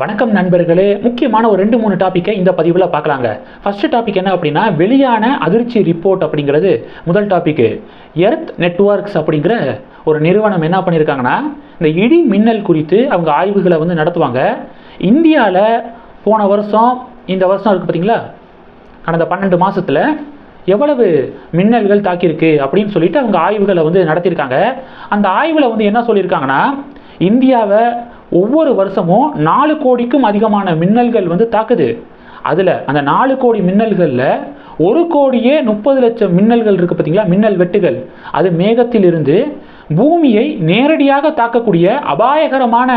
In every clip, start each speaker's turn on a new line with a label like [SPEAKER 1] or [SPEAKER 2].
[SPEAKER 1] வணக்கம் நண்பர்களே, முக்கியமான ஒரு 2-3 டாப்பிக்கை இந்த பதிவில் பார்க்கலாங்க. ஃபர்ஸ்ட் டாபிக் என்ன அப்படின்னா, வெளியான அதிர்ச்சி ரிப்போர்ட் அப்படிங்கிறது முதல் டாபிக். எர்த் நெட்வொர்க்ஸ் அப்படிங்கிற ஒரு நிறுவனம் என்ன பண்ணியிருக்காங்கன்னா, இந்த இடி மின்னல் குறித்து அவங்க ஆய்வுகளை நடத்துவாங்க. இந்தியாவில் போன வருஷம் இந்த வருஷம் இருக்குது பார்த்தீங்களா, கடந்த 12 மாதத்தில் எவ்வளவு மின்னல்கள் தாக்கியிருக்கு அப்படின்னு சொல்லிட்டு அவங்க ஆய்வுகளை நடத்தியிருக்காங்க. அந்த ஆய்வில் என்ன சொல்லியிருக்காங்கன்னா, இந்தியாவை ஒவ்வொரு வருஷமும் 4 கோடிக்கும் அதிகமான மின்னல்கள் தாக்குது. அதில் அந்த 4 கோடி மின்னல்களில் 1 கோடியே 30 லட்சம் மின்னல்கள் இருக்குது பார்த்தீங்களா, மின்னல் வெட்டுகள். அது மேகத்தில் இருந்து பூமியை நேரடியாக தாக்கக்கூடிய அபாயகரமான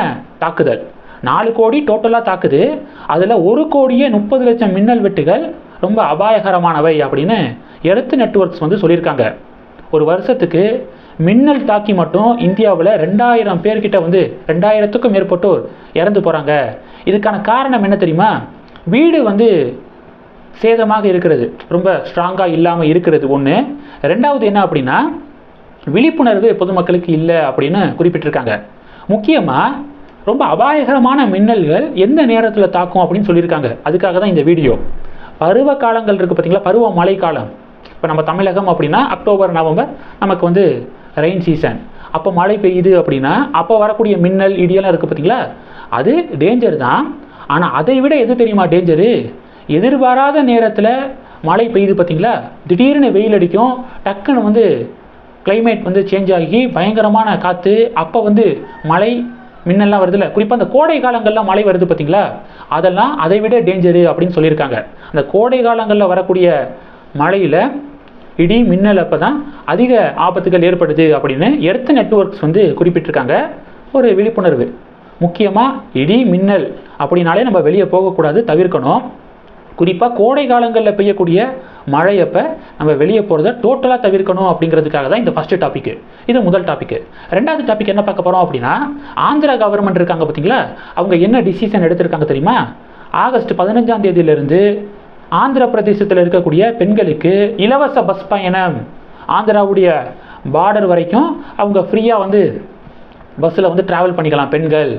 [SPEAKER 1] தாக்குதல். 4 கோடி டோட்டலாக தாக்குது. அதில் 1 கோடியே 30 லட்சம் மின்னல் வெட்டுகள் ரொம்ப அபாயகரமானவை அப்படின்னு எர்த் நெட்வொர்க்ஸ் சொல்லியிருக்காங்க. ஒரு வருஷத்துக்கு மின்னல் தாக்கி மட்டும் இந்தியாவில் 2000 பேர்கிட்ட 2000க்கும் மேற்பட்டோர் இறந்து போகிறாங்க. இதுக்கான காரணம் என்ன தெரியுமா? வீடு சேதமாக இருக்கிறது, ரொம்ப ஸ்ட்ராங்காக இல்லாமல் இருக்கிறது ஒன்று. ரெண்டாவது என்ன அப்படின்னா, விழிப்புணர்வு பொதுமக்களுக்கு இல்லை அப்படின்னு குறிப்பிட்டிருக்காங்க. முக்கியமாக ரொம்ப அபாயகரமான மின்னல்கள் எந்த நேரத்தில் தாக்கும் அப்படின்னு சொல்லியிருக்காங்க. அதுக்காக தான் இந்த வீடியோ. பருவ காலங்கள் இருக்குது பார்த்தீங்களா, பருவ மழை காலம். இப்போ நம்ம தமிழகம் அப்படின்னா அக்டோபர் நவம்பர் நமக்கு ரெயின் சீசன். அப்போ மழை பெய்யுது அப்படின்னா அப்போ வரக்கூடிய மின்னல் இடியெல்லாம் இருக்குது பார்த்தீங்களா, அது டேஞ்சர் தான். ஆனால் அதை விட எது தெரியுமா டேஞ்சரு? எதிர்பாராத நேரத்தில் மழை பெய்யுது பார்த்தீங்களா, திடீர்னு வெயில் அடிக்கும், டக்குன்னு கிளைமேட் சேஞ்ச் ஆகி பயங்கரமான காற்று, அப்போ மழை மின்னல்லாம் வருதுல்ல, குறிப்பாக அந்த கோடை காலங்களில் மழை வருது பார்த்தீங்களா, அதெல்லாம் அதை விட டேஞ்சரு அப்படின்னு சொல்லியிருக்காங்க. அந்த கோடை காலங்களில் வரக்கூடிய மழையில் இடி மின்னல் அப்போ தான் அதிக ஆபத்துகள் ஏற்படுது அப்படின்னு எர்த் நெட்வொர்க்ஸ் குறிப்பிட்டிருக்காங்க. ஒரு விழிப்புணர்வு. முக்கியமாக இடி மின்னல் அப்படின்னாலே நம்ம வெளியே போகக்கூடாது, தவிர்க்கணும். குறிப்பாக கோடை காலங்களில் பெய்யக்கூடிய மழையப்போ நம்ம வெளியே போகிறத டோட்டலாக தவிர்க்கணும் அப்படிங்கிறதுக்காக தான் இந்த ஃபஸ்ட்டு டாப்பிக்கு. இது முதல் டாப்பிக்கு. ரெண்டாவது டாபிக் என்ன பார்க்க போகிறோம் அப்படின்னா, ஆந்திரா கவர்மெண்ட் இருக்காங்க பார்த்தீங்களா, அவங்க என்ன டிசிஷன் எடுத்திருக்காங்க தெரியுமா? ஆகஸ்ட் 15ஆம் தேதியிலிருந்து ஆந்திர பிரதேசத்தில் இருக்கக்கூடிய பெண்களுக்கு இலவச பஸ் பயணம், ஆந்திராவுடைய பார்டர் வரைக்கும் அவங்க ஃப்ரீயாக பஸ்ஸில் ட்ராவல் பண்ணிக்கலாம் பெண்கள்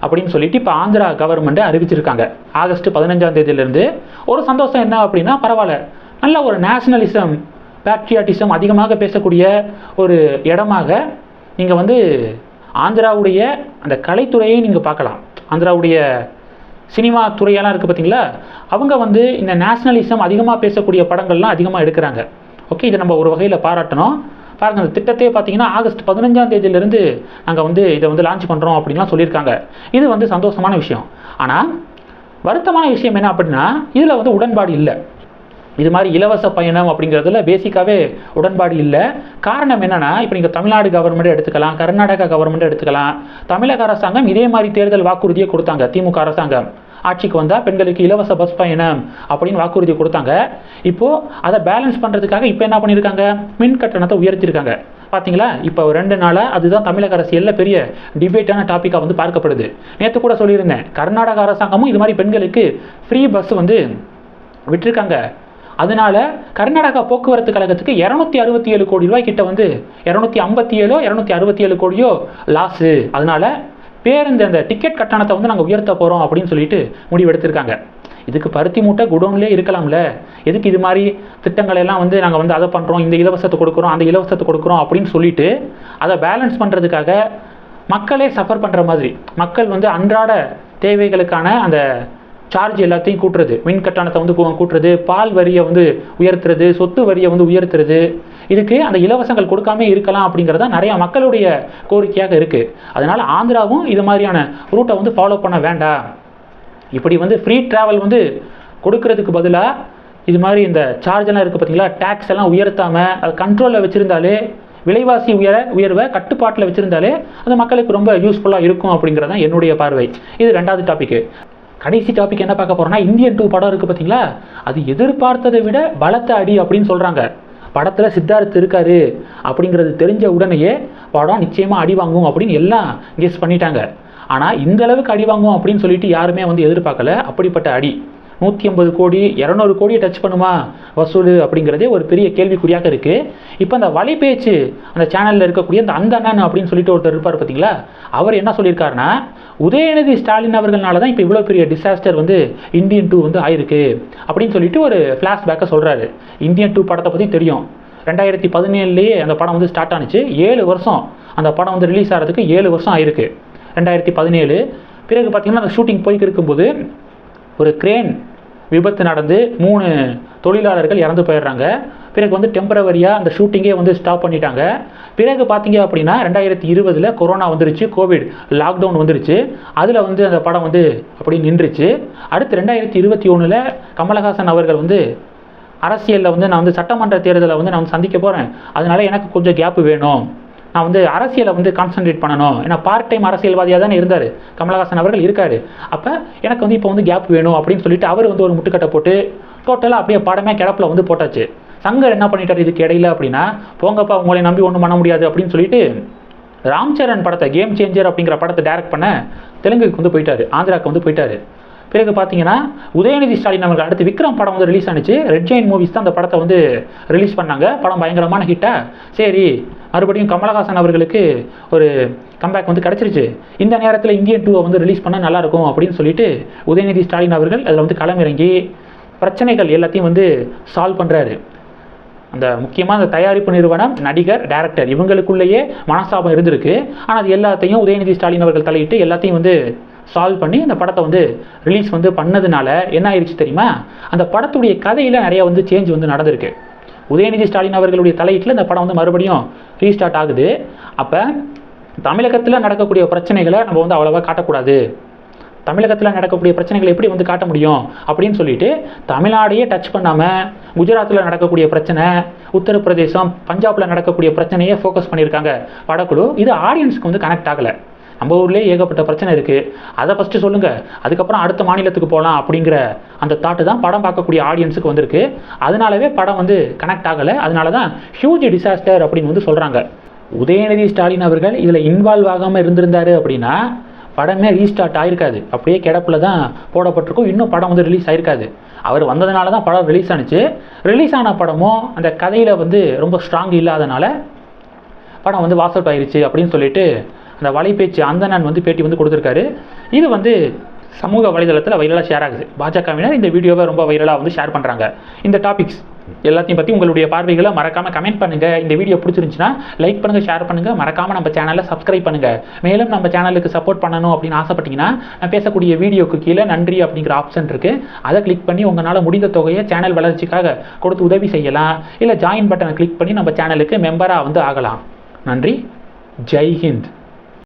[SPEAKER 1] அப்படின்னு சொல்லிட்டு இப்போ ஆந்திரா கவர்மெண்ட்டை அறிவிச்சிருக்காங்க. ஆகஸ்ட் 15ஆம் தேதியிலிருந்து. ஒரு சந்தோஷம் என்ன அப்படின்னா, பரவாயில்ல, நல்ல ஒரு நேஷனலிசம் பேட்ரியாட்டிசம் அதிகமாக பேசக்கூடிய ஒரு இடமாக நீங்கள் ஆந்திராவுடைய அந்த கலைத்துறையை நீங்கள் பார்க்கலாம். ஆந்திராவுடைய சினிமா துறையெல்லாம் இருக்குது பார்த்தீங்களா, அவங்க இந்த நேஷனலிசம் அதிகமாக பேசக்கூடிய படங்கள்லாம் அதிகமாக எடுக்கிறாங்க. ஓகே, இதை நம்ம ஒரு வகையில் பாராட்டணும். பாருங்கள், அந்த திட்டத்தையே பார்த்தீங்கன்னா ஆகஸ்ட் 15ஆம் தேதியிலிருந்து நாங்கள் இதை லான்ச் பண்ணுறோம் அப்படின்லாம் சொல்லியிருக்காங்க. இது சந்தோஷமான விஷயம். ஆனால் வருத்தமான விஷயம் என்ன அப்படின்னா, இதில் உடன்பாடு இல்லை. இது மாதிரி இலவச பயணம் அப்படிங்கிறதுல பேசிக்காகவே உடன்பாடு இல்லை. காரணம் என்னென்னா, இப்போ நீங்கள் தமிழ்நாடு கவர்மெண்ட்டை எடுத்துக்கலாம், கர்நாடகா கவர்மெண்ட்டை எடுத்துக்கலாம். தமிழக அரசாங்கம் இதே மாதிரி தேர்தல் வாக்குறுதியை கொடுத்தாங்க. திமுக அரசாங்கம் ஆட்சிக்கு வந்தால் பெண்களுக்கு இலவச பஸ் பயணம் அப்படின்னு வாக்குறுதி கொடுத்தாங்க. இப்போது அதை பேலன்ஸ் பண்ணுறதுக்காக இப்போ என்ன பண்ணியிருக்காங்க, மின் கட்டணத்தை உயர்த்தியிருக்காங்க. பார்த்தீங்களா, இப்போ 2 நாளாக அதுதான் தமிழக அரசியலில் பெரிய டிபேட்டான டாப்பிக்காக பார்க்கப்படுது. நேற்று கூட சொல்லியிருந்தேன், கர்நாடக அரசாங்கமும் இது மாதிரி பெண்களுக்கு ஃப்ரீ பஸ் விட்டுருக்காங்க. அதனால கர்நாடகா போக்குவரத்து கழகத்துக்கு 267 கோடி ரூபாய் கிட்ட 257 267 கோடியோ லாஸு. அதனால பேருந்து அந்த டிக்கெட் கட்டணத்தை நாங்கள் உயர்த்த போகிறோம் அப்படின்னு சொல்லிட்டு முடிவு எடுத்திருக்காங்க. இதுக்கு பருத்தி மூட்டை குடோன்லேயே இருக்கலாம்ல, எதுக்கு இது மாதிரி திட்டங்கள் எல்லாம் நாங்கள் அதை பண்ணுறோம், இந்த இலவசத்தை கொடுக்குறோம், அந்த இலவசத்தை கொடுக்குறோம் அப்படின்னு சொல்லிட்டு அதை பேலன்ஸ் பண்ணுறதுக்காக மக்களே சஃபர் பண்ணுற மாதிரி, மக்கள் அன்றாட தேவைகளுக்கான அந்த சார்ஜ் எல்லாத்தையும் கூட்டுறது, மின் கட்டணத்தை கூட்டுறது, பால் வரியை உயர்த்துறது, சொத்து வரியை உயர்த்துறது, இதுக்கு அந்த இலவசங்கள் கொடுக்காம இருக்கலாம் அப்படிங்கிறதா நிறையா மக்களுடைய கோரிக்கையாக இருக்குது. அதனால் ஆந்திராவும் இது மாதிரியான ரூட்டை ஃபாலோ பண்ண வேண்டாம். இப்படி ஃப்ரீ ட்ராவல் கொடுக்கறதுக்கு பதிலாக இது மாதிரி இந்த சார்ஜெல்லாம் இருக்குது பார்த்தீங்களா, டேக்ஸ் எல்லாம் உயர்த்தாமல் அது கண்ட்ரோலில் வச்சுருந்தாலே, விலைவாசி உயர்வை கட்டுப்பாட்டில் வச்சுருந்தாலே அது மக்களுக்கு ரொம்ப யூஸ்ஃபுல்லாக இருக்கும் அப்படிங்கிறதான் என்னுடைய பார்வை. இது ரெண்டாவது டாப்பிக்கு. கடைசி டாபிக் என்ன பார்க்க போகிறோன்னா, இந்தியன் 2 படம் இருக்குது பார்த்தீங்களா, அது எதிர்பார்த்ததை விட பலத்த அடி அப்படின்னு சொல்கிறாங்க. படத்தில் சித்தார்த் இருக்காரு அப்படிங்கிறது தெரிஞ்ச உடனேயே படம் நிச்சயமாக அடி வாங்கும் அப்படின்னு எல்லாம் கெஸ் பண்ணிட்டாங்க. ஆனால் இந்த அளவுக்கு அடி வாங்கும் அப்படின்னு சொல்லிட்டு யாருமே எதிர்பார்க்கல. அப்படிப்பட்ட அடி 150 கோடி 200 கோடியை டச் பண்ணுமா வசூல் அப்படிங்கிறதே ஒரு பெரிய கேள்விக்குறியாக இருக்குது. இப்போ அந்த வலைபேச்சு அந்த சேனலில் இருக்கக்கூடிய அந்த அண்ணன் அப்படின்னு சொல்லிட்டு ஒருத்தர் இருப்பார் பார்த்தீங்களா, அவர் என்ன சொல்லியிருக்காருன்னா, உதயநிதி ஸ்டாலின் அவர்களால தான் இப்போ இவ்வளோ பெரிய டிசாஸ்டர் வந்து இந்தியன் 2 வந்து ஆயிருக்கு அப்படின்னு சொல்லிட்டு ஒரு ஃப்ளாஷ்பேக்கை சொல்கிறாரு. இந்தியன் 2 படத்தை பற்றி தெரியும், 2017 அந்த படம் வந்து ஸ்டார்ட் ஆனிச்சு. 7 வருஷம் அந்த படம் வந்து ரிலீஸ் ஆகிறதுக்கு 7 வருஷம் ஆயிருக்கு. 2017 பிறகு பார்த்திங்கன்னா அந்த ஷூட்டிங் போய்க்கு இருக்கும்போது ஒரு கிரேன் விபத்து நடந்து 3 தொழிலாளர்கள் இறந்து போயிடுறாங்க. பிறகு வந்து டெம்பரவரியாக அந்த ஷூட்டிங்கே வந்து ஸ்டாப் பண்ணிட்டாங்க. பிறகு பார்த்தீங்க அப்படின்னா 2020 கொரோனா வந்துருச்சு, கோவிட் லாக்டவுன் வந்துருச்சு. அதில் வந்து அந்த படம் வந்து அப்படி நின்றுச்சு. அடுத்து 2021 கமலஹாசன் அவர்கள் வந்து அரசியலில் வந்து நான் வந்து சட்டமன்ற தேர்தலை வந்து நான் வந்து சந்திக்க போகிறேன், அதனால எனக்கு கொஞ்சம் கேப்பு வேணும், நான் வந்து அரசியலை வந்து கான்சன்ட்ரேட் பண்ணணும், ஏன்னா பார்ட் டைம் அரசியல்வாதியாக தானே இருந்தார் கமலஹாசன் அவர்கள் இருக்கார். அப்போ எனக்கு வந்து இப்போ வந்து கேப் வேணும் அப்படின்னு சொல்லிட்டு அவர் வந்து ஒரு முட்டுக்கட்டை போட்டு டோட்டலாக அப்படியே படமே கிடப்பில் வந்து போட்டாச்சு. சங்கர் என்ன பண்ணிட்டார் இதுக்கு இடையில அப்படின்னா, போங்கப்பா உங்களை நம்பி ஒன்றும் பண்ண முடியாது அப்படின்னு சொல்லிட்டு ராம் சரண் படத்தை கேம் சேஞ்சர் அப்படிங்கிற படத்தை டைரக்ட் பண்ண தெலுங்குக்கு வந்து போயிட்டார், ஆந்திராவுக்கு வந்து போயிட்டார். பிறகு பார்த்தீங்கன்னா உதயநிதி ஸ்டாலின் அவர்கள் அடுத்து விக்ரம் படம் வந்து ரிலீஸ் ஆனிச்சு. ரெட் ஜெயின் மூவிஸ் தான் அந்த படத்தை வந்து ரிலீஸ் பண்ணாங்க. படம் பயங்கரமான ஹிட்டாக, சரி மறுபடியும் கமலஹாசன் அவர்களுக்கு ஒரு கம்பேக் வந்து கிடச்சிருச்சு, இந்த நேரத்தில் இந்தியன் 2 வந்து ரிலீஸ் பண்ணால் நல்லாயிருக்கும் அப்படின்னு சொல்லிட்டு உதயநிதி ஸ்டாலின் அவர்கள் அதில் வந்து களமிறங்கி பிரச்சனைகள் எல்லாத்தையும் வந்து சால்வ் பண்ணுறாரு. அந்த முக்கியமாக அந்த தயாரிப்பு நிறுவனம், நடிகர், டைரக்டர் இவங்களுக்குள்ளேயே மனஸ்தாபம் இருந்திருக்கு. ஆனால் அது எல்லாத்தையும் உதயநிதி ஸ்டாலின் அவர்கள் தலையிட்டு எல்லாத்தையும் வந்து சால்வ் பண்ணி அந்த படத்தை வந்து ரிலீஸ் வந்து பண்ணதுனால என்ன ஆயிடுச்சு தெரியுமா, அந்த படத்துடைய கதையில் நிறைய வந்து சேஞ்ச் வந்து நடந்திருக்கு. உதயநிதி ஸ்டாலின் அவர்களுடைய தலையீட்டில் இந்த படம் வந்து மறுபடியும் ரீஸ்டார்ட் ஆகுது. அப்போ தமிழகத்தில் நடக்கக்கூடிய பிரச்சனைகளை நம்ம வந்து அவ்வளோவா காட்டக்கூடாது, தமிழகத்தில் நடக்கக்கூடிய பிரச்சனைகளை எப்படி வந்து காட்ட முடியும் அப்படின்னு சொல்லிட்டு தமிழ்நாடையே டச் பண்ணாமல் குஜராத்தில் நடக்கக்கூடிய பிரச்சனை, உத்தரப்பிரதேசம், பஞ்சாபில் நடக்கக்கூடிய பிரச்சனையே ஃபோக்கஸ் பண்ணியிருக்காங்க படக்குழு. இது ஆடியன்ஸுக்கு வந்து கனெக்ட் ஆகலை. நம்ம ஊர்லேயே ஏகப்பட்ட பிரச்சனை இருக்குது, அதை ஃபஸ்ட்டு சொல்லுங்கள், அதுக்கப்புறம் அடுத்த மாநிலத்துக்கு போகலாம் அப்படிங்கிற அந்த தாட்டு தான் படம் பார்க்கக்கூடிய ஆடியன்ஸுக்கு வந்திருக்கு. அதனாலவே படம் வந்து கனெக்ட் ஆகலை. அதனால தான் ஹியூஜ் டிசாஸ்டர் அப்படின்னு வந்து சொல்கிறாங்க. உதயநிதி ஸ்டாலின் அவர்கள் இதில் இன்வால்வ் ஆகாமல் இருந்திருந்தார் அப்படின்னா படமே ரீஸ்டார்ட் ஆகிருக்காது, அப்படியே கிடப்பில் தான் போடப்பட்டிருக்கும், இன்னும் படம் வந்து ரிலீஸ் ஆகிருக்காது. அவர் வந்ததுனால தான் படம் ரிலீஸ் ஆனிச்சு. ரிலீஸ் ஆன படமும் அந்த கதையில் வந்து ரொம்ப ஸ்ட்ராங் இல்லாதனால படம் வந்து வாஸ் அவுட் ஆயிடுச்சு அப்படின்னு சொல்லிட்டு அந்த வலைபேச்சு அந்தணன் வந்து பேட்டி வந்து கொடுத்துருக்காரு. இது வந்து சமூக வலைதளத்தில் வைரலாக ஷேர் ஆகுது. பாஜகவினர் இந்த வீடியோவை ரொம்ப வைரலாக வந்து ஷேர் பண்ணுறாங்க. இந்த டாபிக்ஸ் எல்லாத்தையும் பற்றி உங்களுடைய பார்வைகளை மறக்காமல் கமெண்ட் பண்ணுங்கள். இந்த வீடியோ பிடிச்சிருந்துச்சுன்னா லைக் பண்ணுங்கள், ஷேர் பண்ணுங்கள், மறக்காமல் நம்ம சேனலை சப்ஸ்கிரைப் பண்ணுங்கள். மேலும் நம்ம சேனலுக்கு சப்போர்ட் பண்ணணும் அப்படின்னு ஆசைப்பட்டீங்கன்னா நான் பேசக்கூடிய வீடியோக்கு கீழே நன்றி அப்படிங்கிற ஆப்ஷன் இருக்குது, அதை கிளிக் பண்ணி உங்களால் முடிந்த தொகையை சேனல் வளர்ச்சிக்காக கொடுத்து உதவி செய்யலாம். இல்லை ஜாயின் பட்டனை கிளிக் பண்ணி நம்ம சேனலுக்கு மெம்பராக வந்து ஆகலாம். நன்றி, ஜெய் ஹிந்த்.